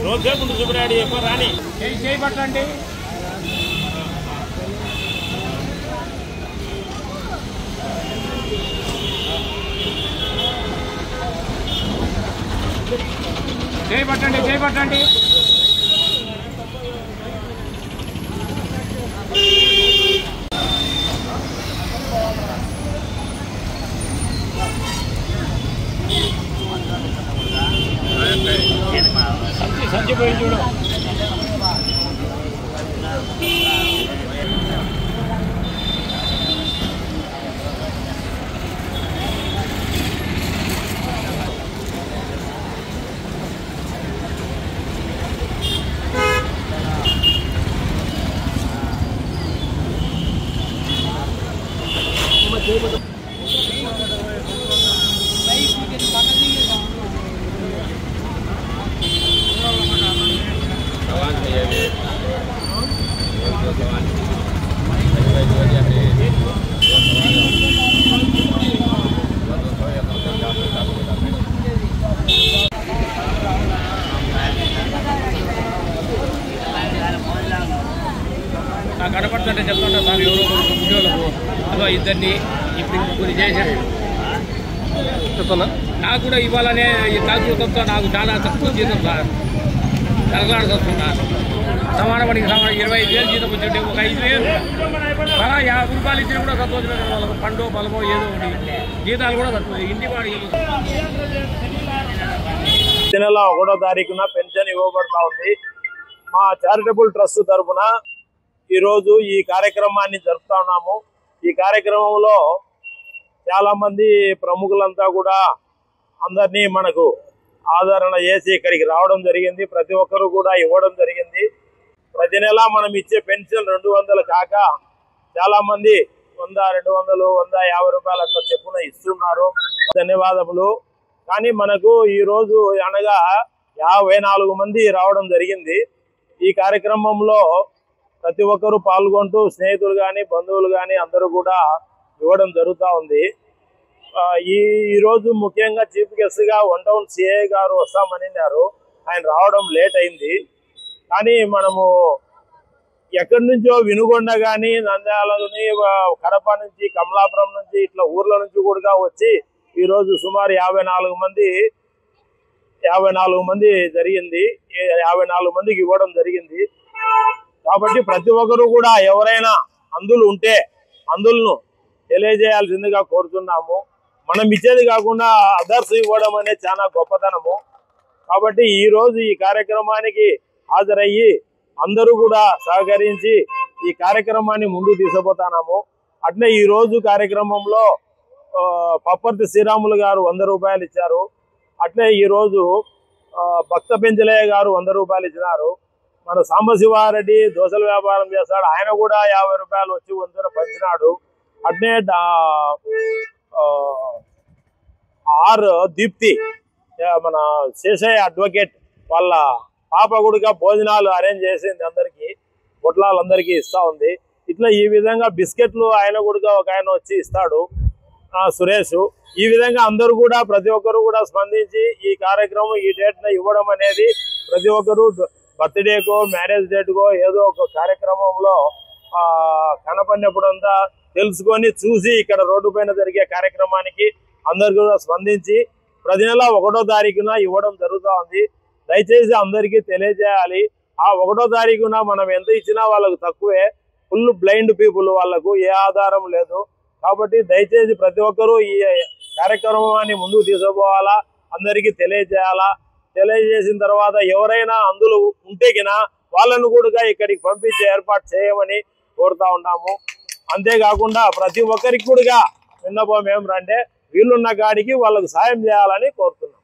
రోజు సుబ్రాడి రాణి చేయబట్టండి. చేయబట్టండి. సంచి పోయి చూడు. నాకు కనపడుతుంటే చెప్తుంటా సార్, ఎవరో ఉద్యోగులకు అదో ఇద్దరిని ఇప్పుడు కొన్ని చేశారు. చెప్తున్నా నాకు కూడా ఇవ్వాలనే ఈ తాగుతో నాకు చాలా తక్కువ జీతం సార్, తరగలాడుతూ వస్తున్నా. సమాన పనికి 25,000 జీతం వచ్చింటే ఒక 5,000 అలా 50 రూపాయలు ఇచ్చినా కూడా సంతోషం. వాళ్ళకు పండు బలమో ఏదో ఒకటి జీతాలు కూడా తక్కువ. ఇంటి వాడి నెల 1వ తారీఖున పెన్షన్ ఇవ్వబడతా ఉంది. మా చారిటబుల్ ట్రస్ట్ తరఫున ఈరోజు ఈ కార్యక్రమాన్ని జరుపుతా ఉన్నాము. ఈ కార్యక్రమంలో చాలా మంది ప్రముఖులంతా కూడా అందరినీ మనకు ఆదరణ చేసి ఇక్కడికి రావడం జరిగింది. ప్రతి ఒక్కరు కూడా ఇవ్వడం జరిగింది. ప్రతి నెల మనం ఇచ్చే పెన్షన్ 200 కాక చాలా మంది 100, 200, 150 రూపాయలు అట్లా చెప్పున ఇస్తున్నారు. ధన్యవాదములు. కానీ మనకు ఈరోజు అనగా 54 మంది రావడం జరిగింది. ఈ కార్యక్రమంలో ప్రతి ఒక్కరూ పాల్గొంటూ స్నేహితులు కానీ బంధువులు కానీ అందరూ కూడా ఇవ్వడం జరుగుతూ ఉంది. ఈరోజు ముఖ్యంగా చీఫ్ గెస్ట్ గా 1 టౌన్ సిఐ గారు వస్తామన్నారు. ఆయన రావడం లేట్ అయింది. కానీ మనము ఎక్కడి నుంచో వినుగొండ కానీ నంద్యాలని కడప నుంచి కమలాపురం నుంచి ఇట్లా ఊర్ల నుంచి కూడా వచ్చి ఈరోజు సుమారు 54 మంది 54 మంది జరిగింది. 54 మందికి ఇవ్వడం జరిగింది. కాబట్టి ప్రతి ఒక్కరు కూడా ఎవరైనా అందులు ఉంటే అందులను తెలియజేయాల్సిందిగా కోరుతున్నాము. మనం ఇచ్చేది కాకుండా అదర్స్ ఇవ్వడం అనేది చాలా గొప్పతనము. కాబట్టి ఈ రోజు ఈ కార్యక్రమానికి హాజరయ్యి అందరూ కూడా సహకరించి ఈ కార్యక్రమాన్ని ముందుకు తీసుకుపోతున్నాము. అట్లే ఈ రోజు కార్యక్రమంలో పప్పర్తి శ్రీరాములు గారు 100 రూపాయలు ఇచ్చారు. అట్లే ఈ రోజు భక్త పెంచలయ్య గారు 100 రూపాయలు ఇచ్చినారు. మన సాంబశివారెడ్డి దోశల వ్యాపారం చేస్తాడు, ఆయన కూడా 50 రూపాయలు వచ్చి వంతున పంచినాడు. అట్లే ఆర్ దీప్తి మన శేషయ్య అడ్వకేట్ వాళ్ళ పాప కూడా భోజనాలు అరేంజ్ చేసింది, అందరికి పొట్లాలందరికీ ఇస్తా ఉంది. ఇట్లా ఈ విధంగా బిస్కెట్లు ఆయన కూడా ఒక ఆయన వచ్చి ఇస్తాడు, సురేష్. ఈ విధంగా అందరూ కూడా ప్రతి ఒక్కరు కూడా స్పందించి ఈ కార్యక్రమం ఈ డేట్న ఇవ్వడం అనేది ప్రతి ఒక్కరు బర్త్డేకో మ్యారేజ్ డేట్కో ఏదో ఒక కార్యక్రమంలో కనపడినప్పుడంతా తెలుసుకొని చూసి ఇక్కడ రోడ్డు పైన జరిగే కార్యక్రమానికి అందరు కూడా స్పందించి ప్రతి నెల 1వ తారీఖున ఇవ్వడం జరుగుతూ ఉంది. దయచేసి అందరికీ తెలియజేయాలి. ఆ 1వ తారీఖున మనం ఎంత ఇచ్చినా వాళ్ళకు తక్కువే. ఫుల్ బ్లైండ్ పీపుల్, వాళ్ళకు ఏ ఆధారం లేదు. కాబట్టి దయచేసి ప్రతి ఒక్కరూ ఈ కార్యక్రమాన్ని ముందుకు తీసుకుపోవాలా, అందరికీ తెలియజేయాలా. తెలియజేసిన తర్వాత ఎవరైనా అందులో ఉంటే గినా వాళ్ళను కూడా ఇక్కడికి పంపించే ఏర్పాటు చేయమని కోరుతా ఉన్నాము. అంతేకాకుండా ప్రతి ఒక్కరికి కూడా విన్నపం ఏమంటే వీళ్ళున్న కాడికి వాళ్ళకు సాయం చేయాలని కోరుతున్నాం.